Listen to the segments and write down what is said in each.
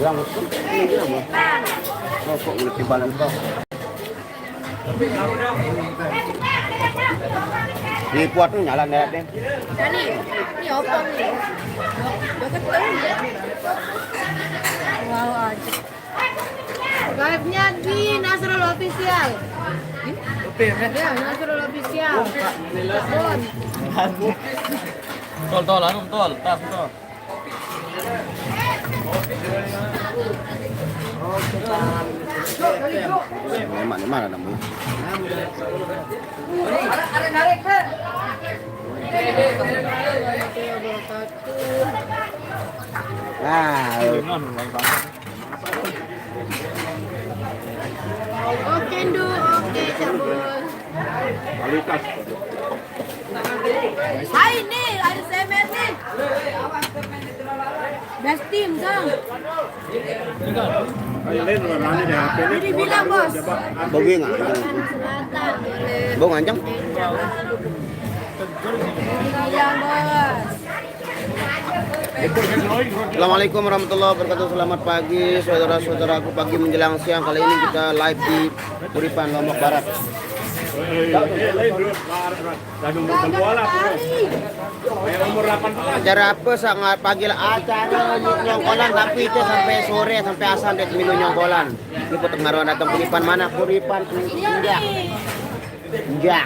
Yang ini apa? Rokok udah tibalan kok. Di kuat tuh nyala neret deh. Ini apa nih? Deket kan? Wow aja. Live-nya di Nasrul Official. Ya, Nasrul Official. Tol, tol, tap, tol. Mana namanya? Oke, Du. Oke, cabut. Kualitas. Hai nih, ada semen nih. Best team, Kang. Jadi bilang, Bos. Bogi nggak? Selatan, boleh. Bong anjang? Bilang, Bos. Assalamualaikum warahmatullahi wabarakatuh. Selamat pagi saudara-saudaraku, pagi menjelang siang. Kali ini kita live di Kuripan, Lombok Barat. Acara apa sangat pagi lah, acara nyongkolan tapi itu sampai sore sampai asal deh minum nyongkolan. Ini pengaruhan datang Kuripan mana? Kuripan enggak.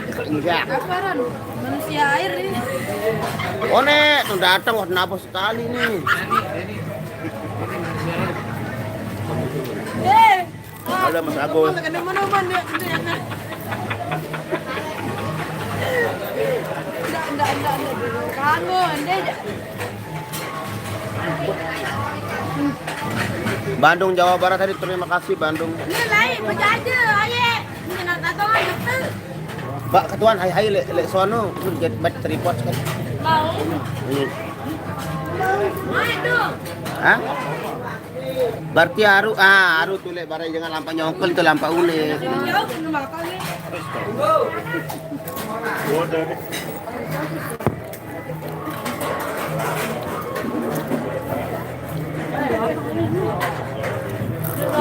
Kaparan manusia air ini. Oh nek, tuh datang wah kenapa sekali nih. Ada Mas Agus. Enggak. Kangen deh. Bandung, Jawa Barat tadi, terima kasih Bandung. Ini lain baca aja, aye. Ini nak tahu aja tuh. Mbak ketuan hai le sono jadi bat tripod kan. Mau. Aduh. Hah? Berarti aru tuh le barang jangan lampa nyongkel itu lampa ule. Jauh ke belakang nih.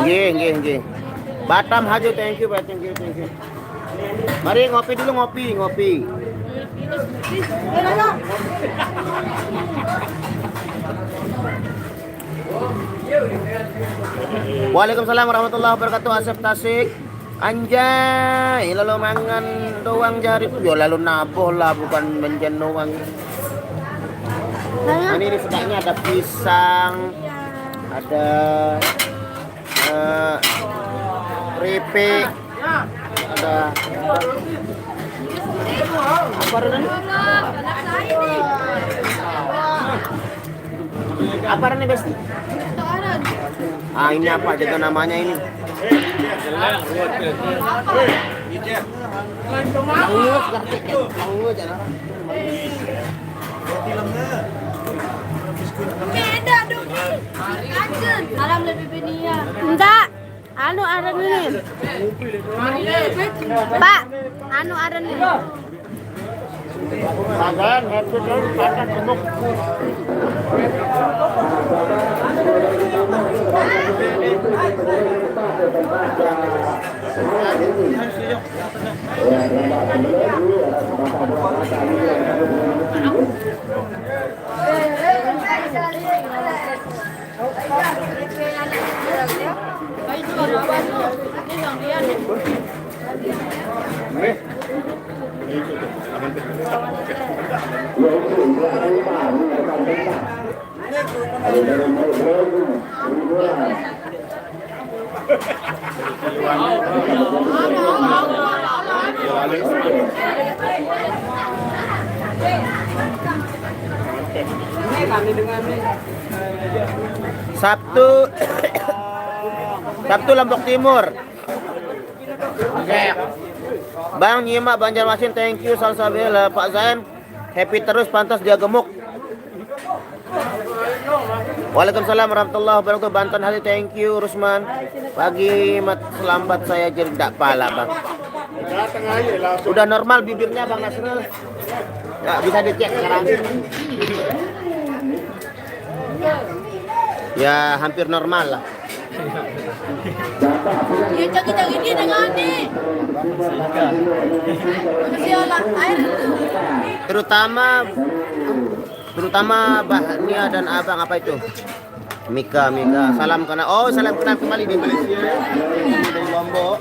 Nggih. Batam Haju, thank you. Mari ngopi dulu, ngopi. Waalaikumsalam warahmatullahi wabarakatuh. Asep Tasik. Anjay, lalu mangan doang jari yo lalu naboh lah, bukan menjen doang. Ini sedangnya ada pisang, ada keripik, ada apa ini? Apa ini Besti? Ah ini apa jaga namanya ini? Beda dong. Alam lebih benia. Enggak. Anu ada nih. Pak, anu ada nih. Pagan, headset pagan gemuk. Sabtu Lombok Timur. Bang Nyimak Banjarmasin, thank you Salsabila. Pak Zain happy terus, pantas dia gemuk. Waalaikumsalam warahmatullahi wabarakatuh. Banten Hati, thank you Rusman. Pagi selambat saya jadi tidak pala bang. Udah normal bibirnya Bang Nasrul. Nggak bisa dicek sekarang. Ya hampir normal lah. Dia cagi-cagi dia dengan nih. Makasih olah air. Terutama Nia dan abang apa itu? Mika. Salam kenal. Salam kenal kembali di Malaysia. Di Lombok.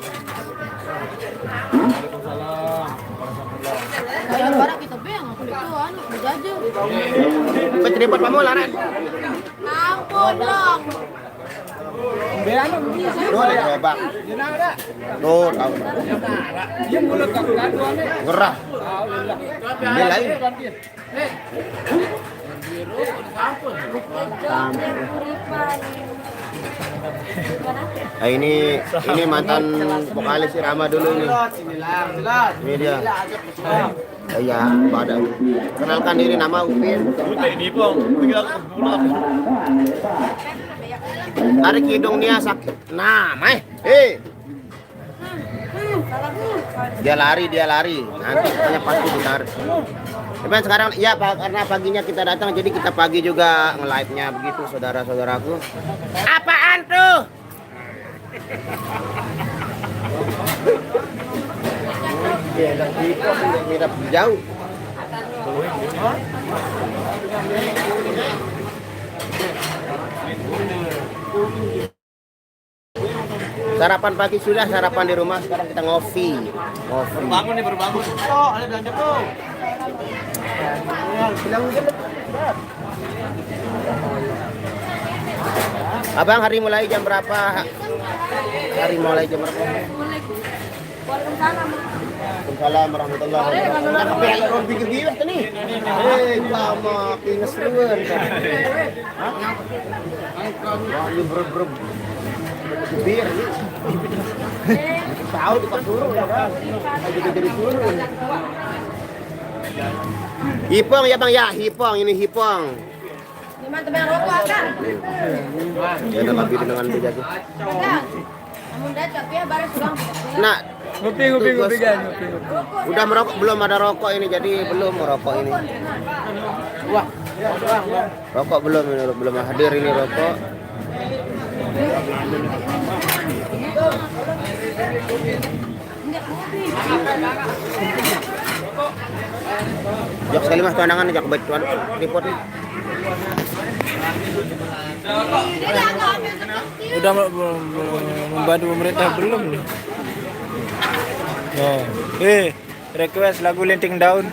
Kayak barang kita beng aku itu anu berjajah. Petripot kamu laran. Ampun dong. Tuh ada gerobak. Tuh tahu. Gerah. Dia lain. Nah, ini mantan vokalis Irama dulu nih. Ini dia. Ya, pada kenalkan diri, nama Upin. Ini pong, Tarik hidung dia sakit. Nah, hei. Dia lari. Nanti pokoknya pasti ditarik. Cuman sekarang ya karena paginya kita datang, jadi kita pagi juga nge-live-nya begitu, saudara-saudaraku. Apaan tuh? Ya, nanti kok mirip jauh. Sarapan pagi sudah, sarapan di rumah, sekarang kita ngopi. Bangun nih, baru bangun. Oh, ada belanja tuh. Abang, hari mulai jam berapa? Hari mulai jam berapa? Waalaikumsalam. Waalaikumsalam warahmatullahi wabarakatuh. Nak kape orang bikin biwet nih. Lama pinges ruwen. Hah? Wah, ini brub. Bir nih. Tahu di turun ya, Bang. Jadi turun. Hipong ya, Bang ya, ini hipong. Gimana teman rokok kan? Ya ada lebih dengan bejago. Ada. Namun dah tapi ya baru sudah. Nah, Ngopi kan, ngopi. udah merokok belum, ada rokok ini, jadi belum merokok ini. Wah. Rokok belum hadir ini rokok. Jak sekali mas pandangan jak baik tuan report nih. Udah membantu pemerintah belum nih? Oh. Request lagu Linting Daun.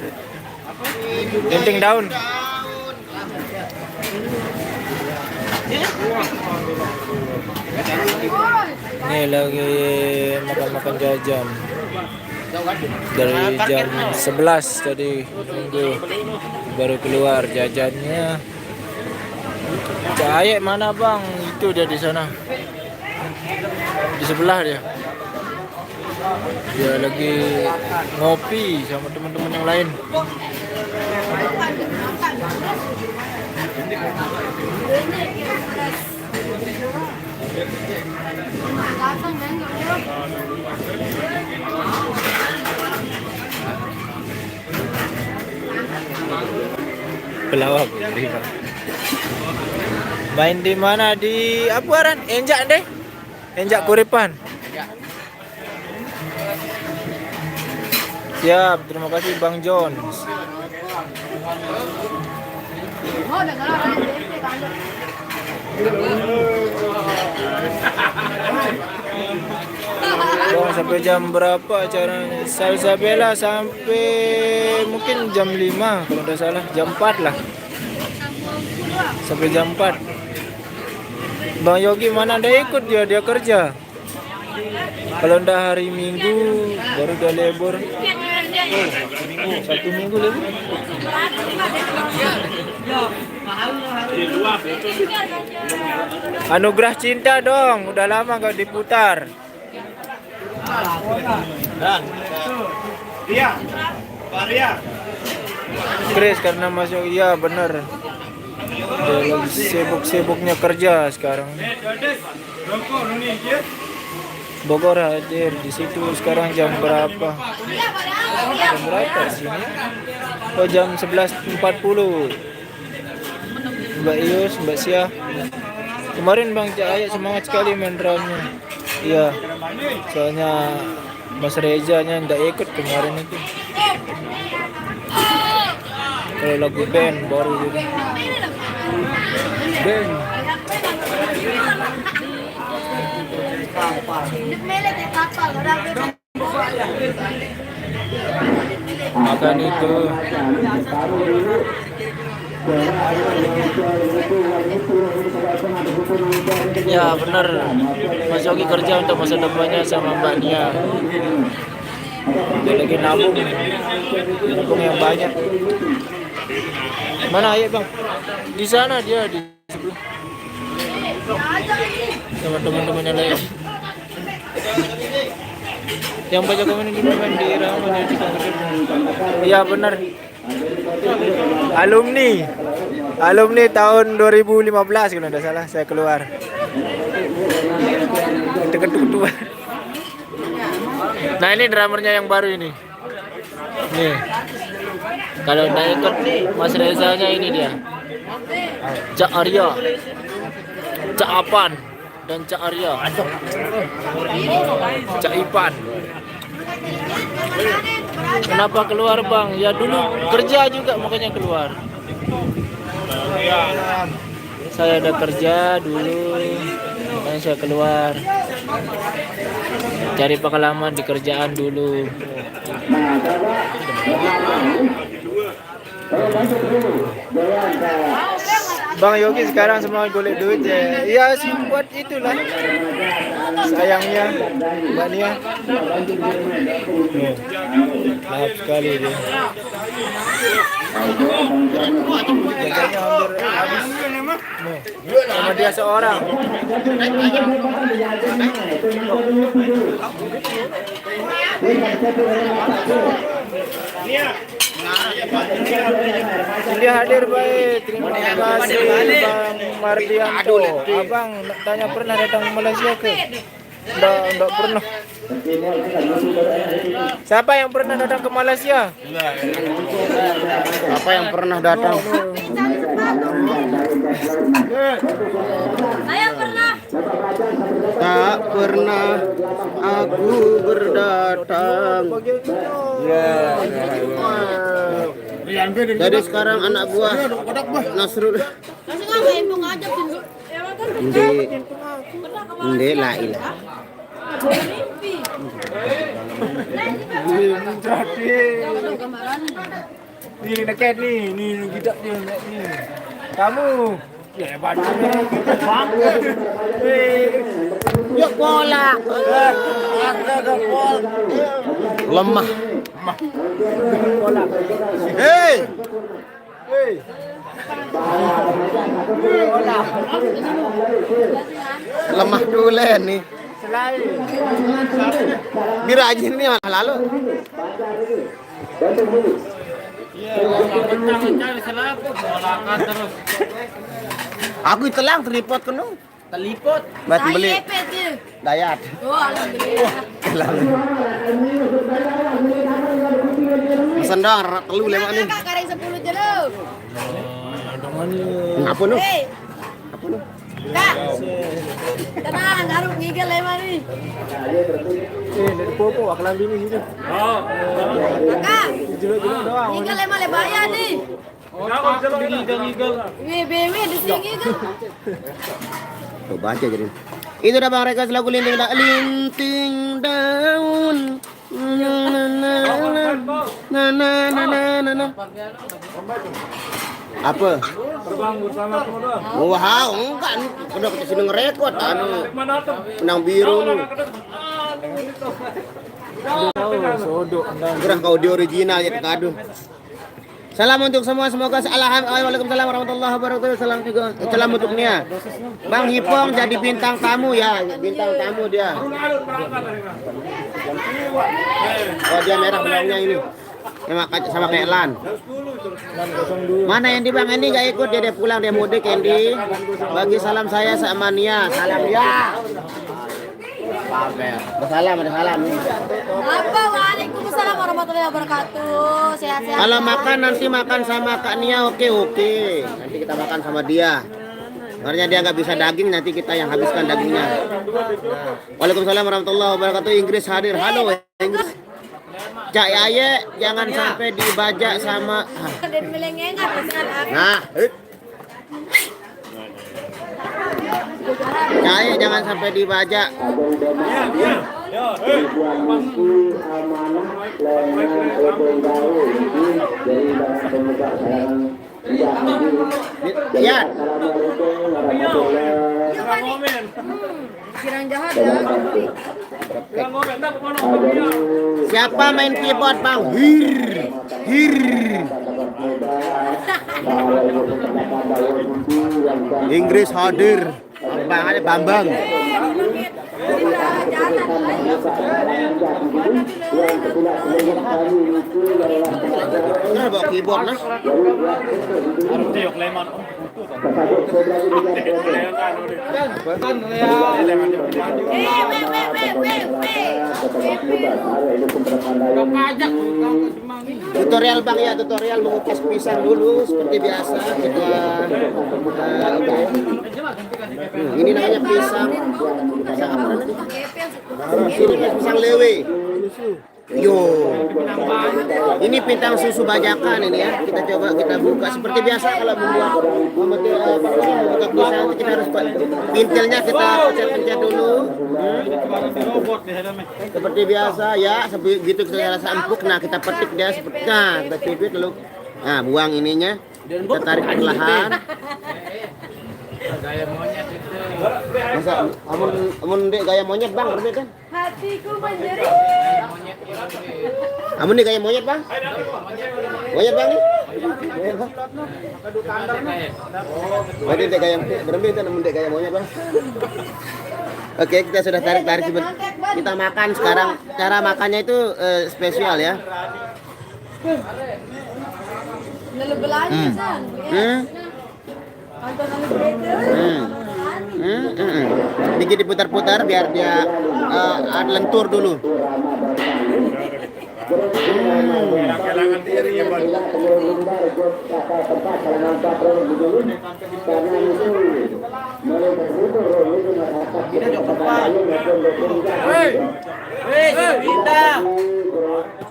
Nih lagi makan jajan. Dari jam 11 tadi nunggu baru keluar jajannya. Cahaya mana bang? Itu dia di sana. Di sebelah dia. Dia lagi ngopi sama teman-teman yang lain. Pelawak riba. Main di mana? Di Apuaran? Enjak deh. Enjak Kuripan. Siap, terima kasih Bang Jones. Bang, sampai jam berapa acaranya? Salsabella sampai mungkin jam 5 kalau tidak salah, jam 4 lah. Sampai jam 4. Bang Yogi mana ada ikut dia kerja. Kalau ndak hari Minggu baru udah libur. Satu minggu lebih. Anugerah cinta dong, udah lama gak diputar. Iya. Pak Ria. Chris karena masuk, iya bener. Dia lagi sibuk-sibuknya kerja sekarang. Bogor hadir di situ sekarang jam berapa? Jam berapa sini? Oh jam 11.40. Mbak Ius, Mbak Sia. Kemarin Bang Cahaya semangat sekali main drumnya. Iya. Soalnya Mas Reza nya nggak ikut kemarin itu. Kalau lagu band baru gitu. Band. Makan itu. Ya benar, Mas Yogi kerja untuk masa depannya sama Mbak Nia. Dia lagi nabung yang banyak. Mana Ayah Bang? Di sana dia di sebelah. Sama teman-temannya lain. Yang baca komen ini main di Irama dan di Kangkir. Iya benar. Alumni tahun 2015 kalau tidak salah saya keluar. Tua. Nah ini drummernya yang baru ini. Nih. Kalau tidak ikut Mas Reza nya ini dia. Cak Arya, Cak Apan dan Cak Arya. Cak Ipan. Kenapa keluar Bang? Ya dulu kerja juga makanya keluar. Saya ada kerja dulu, makanya saya keluar. Cari pengalaman di kerjaan dulu. Bang Yogi sekarang semua golek duit ya. Ya sih buat itulah. Sayangnya Mbak Nia. Maaf sekali dia. Jajannya hampir habis. Sama dia seorang. Dia hadir baik. Terima kasih Bang Mardianto. Abang tanya pernah datang ke Malaysia ke? Enggak pernah. Siapa yang pernah datang ke Malaysia? Apa yang pernah datang? Saya pernah. Tak pernah aku berdatang. Jadi sekarang anak buah Nasrul. Masih nggak main dong aja sih. Inde la ilah. Ini dekat nih kita nih. Kamu ya hebat. Ya pola. Lemah. Hei. Lemah dulu nih. Selain Bira aja ini lalu. Aku telang tripod kenu. Telipot. Buat beli Saya epet dia. dayat. Oh, alhamdulillah. Pesan dong telu lewat nih. Kak, kareng 10 je lo. Apa nu? Hei, Apa nu? Kak. Tenang, garuk ngigel lemah nih. dari popo akalan bini gitu. Kakak, Jelek-jelek doang. ngigel lemah le bayar nih. BBW di sini kan. Tuh baca jadi. Itu dah Bang Rekas lagu linting daun. Na. Apa? Wah, enggak. Udah kita sini ngerekod benang biru lu. Sodok Kurang kau di original ya kado. Salam untuk semua, semoga Waalaikumsalam warahmatullahi wabarakatuh. Salam juga, salam untuk Nia. Bang Hipong jadi bintang tamu ya, bintang tamu dia. Oh dia merah belakangnya ini, sama kayak Lan. Mana Endi Bang? Endi nggak ikut, dia pulang, dia mudik Endi. Bagi salam saya sama Nia, salam ya. Salam. Apa? Waalaikumsalam warahmatullahi wabarakatuh. Sehat-sehat. Kalau makan nanti makan sama Kak Nia, oke. Nanti kita makan sama dia. Makanya dia nggak bisa daging, nanti kita yang habiskan dagingnya. Waalaikumsalam warahmatullahi wabarakatuh. Inggris hadir. Halo Inggris. Cak Yaye, jangan sampai dibajak sama. Dan melengengan dengan aku. Nah, Cak Yaye jangan sampai dibajak. Ya. Kirang jahat ya. Siapa main keyboard, Bang? Hir. Inggris hadir. Bang ada Bambang. Nah, bawa keyboard nah. Tutorial Bang ya, tutorial mengupas pisang dulu seperti biasa kita. Ini namanya pisang. Pisang apa namanya? Ini pisang lewe. Yo, ini pintang susu bajakan ini ya. Kita coba kita buka seperti biasa kalau membuat buka pisang kita harus pintelnya kita pencet-pencet dulu. Seperti biasa ya, begitu kita rasa empuk, nah kita petik dia seperti kita cubit lalu, nah buang ininya, kita tarik perlahan. Gaya monyet itu. Masa amun dek gaya monyet Bang, berbeda kan? Hatiku menjerit. Amun dek gaya monyet Bang? Monyet Bang nih? Monyet Bang? Oh, dek gaya berbeda amun dek gaya monyet Bang. Oke, kita sudah tarik-tarik kita makan sekarang. Cara makannya itu spesial ya. Lalu belanja San. Dikit diputar-putar biar dia lentur dulu.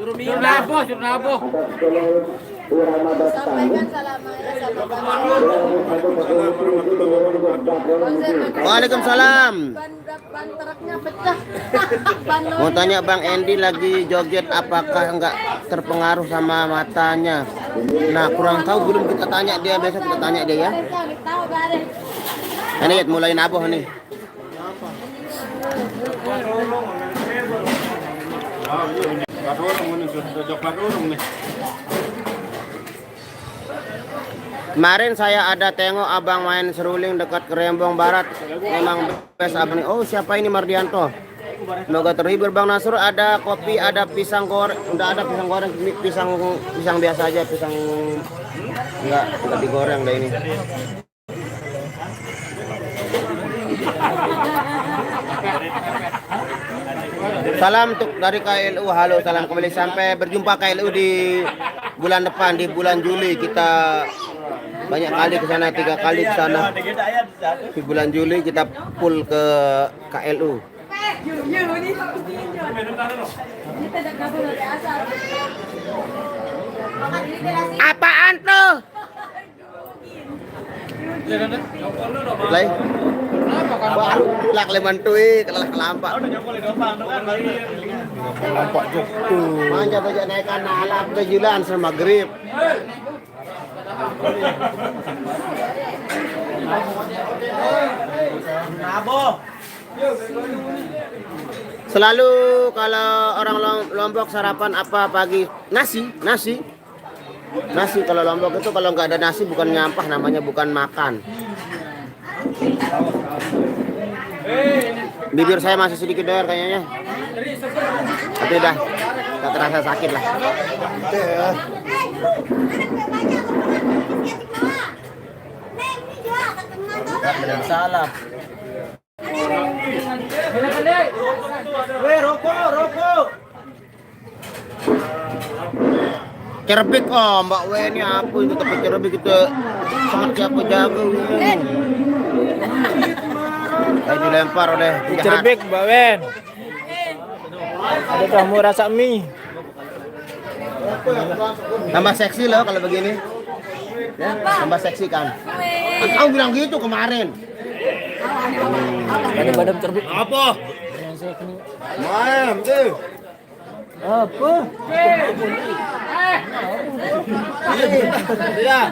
Suruh nabo. Sampaikan salamnya sama Bapak. Waalaikumsalam. Ban truknya pecah. Ban Mau tanya Bang Endi lagi joget apakah enggak terpengaruh sama matanya? Nah, kurang tahu, belum kita tanya dia, besok kita tanya dia ya. tahu bareng. Ini ya mulai naboh nih. Kemarin saya ada tengok abang main seruling dekat Kerembong Barat. Memang best abang nih. Oh, siapa ini Mardianto? Semoga terhibur Bang Nasrul. Ada kopi, ada pisang goreng. Udah ada pisang goreng, pisang biasa aja, pisang enggak digoreng dah ini. Salam untuk dari KLU. Halo, salam kembali, sampai berjumpa KLU di bulan depan, di bulan Juli. Kita banyak kali ke sana, 3 kali ke sana. Di bulan Juli kita full ke KLU. Apaan tuh? Lai. Baru lak leman tui kelah kelampak. Kelampak joktu. Manja saja naikkan alam ke jalan sama maghrib. Selalu kalau orang Lombok sarapan apa pagi? Nasi kalau Lombok itu kalau nggak ada nasi bukan nyampah, namanya bukan makan. Bibir saya masih sedikit doer kayaknya. Tapi udah tak terasa sakit lah. Salam. Rokok. Cerbik, oh Mbak W ini apa itu, tapi cerbik itu sangat siapa jago. dilempar oleh penjahat. Cerbik, Mbak Wen. Ada kamu rasa mie. Tambah seksi loh kalau begini. Ya, tambah seksi kan. Kamu bilang gitu kemarin. Ada badan cerbik. Apa? Maem tuh. Apa? Ya.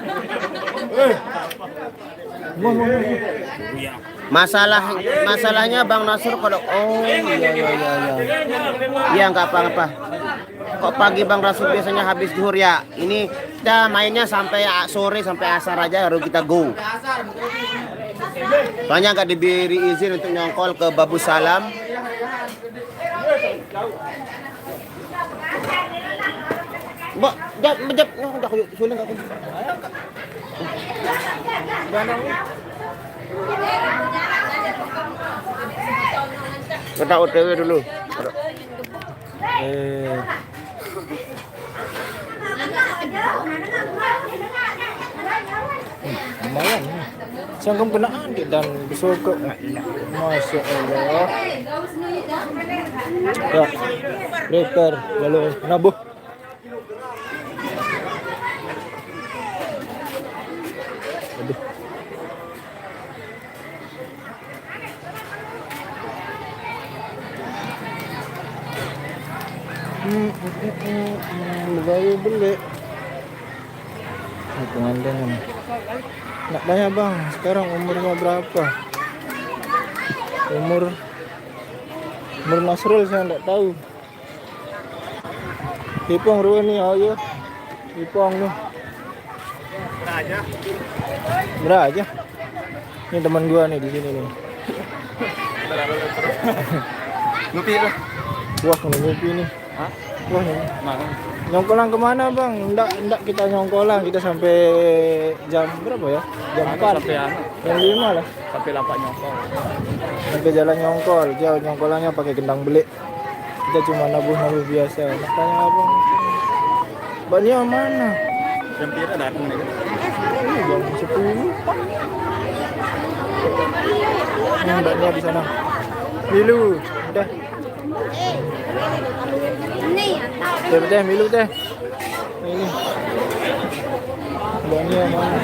Masalahnya Bang Nasur kalau iya nggak apa-apa. Kok pagi Bang Nasur biasanya habis zuhur ya? Ini kita mainnya sampai sore sampai asar aja baru kita go. Soalnya nggak diberi izin untuk nyongkol ke Babu Salam. Mbak, jangan sulit aku. Kita OTW dulu. Lumayan. Sangkam kenaan dan besok Masya Allah. Ya, liter lalu nabuh. Aduh. Baru beli. Hitungan dengan. Nggak tanya bang, sekarang umurnya berapa? Umur Nasrul saya nggak tahu. Ipong ruan nih, ayo. Ipong nih. Beraja. Ini teman gua nih di sini nih. Ngopi lah. Wah, ngopi nih. Hah? Wah, ini. Mana? Nyongkolan kemana bang? Nggak kita nyongkolan, kita sampai jam berapa ya? Jam 4 Sampai anu. Jam 5 lah. Sampai lapak nyongkol. Sampai jalan nyongkol, jauh nyongkolannya pakai gendang belik. Kita cuma nabuh biasa. Makanya abang, Mbaknya mana? Jam pira datang nih. Ini jam 10. Mbaknya di sana. Milu, udah. Teh, Milu teh. Ini. Mbaknya mana?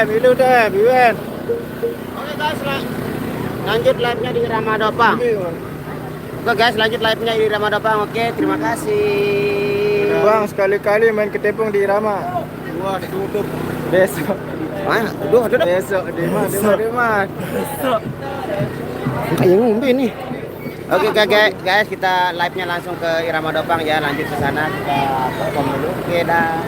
Milu teh, Biwen. Oke guys, lanjut live-nya di Ramadopang. Oke guys, lanjut live-nya di Ramadopang. Oke, terima kasih. Bang, sekali-kali main ketepung di Irama. Wah, ditutup. Besok. Mana? Aduh. Besok di mana? Kayak ngombe nih. Oke guys, kita live-nya langsung ke Irama Dopang ya, lanjut ke sana kita perform dulu. Oke dah.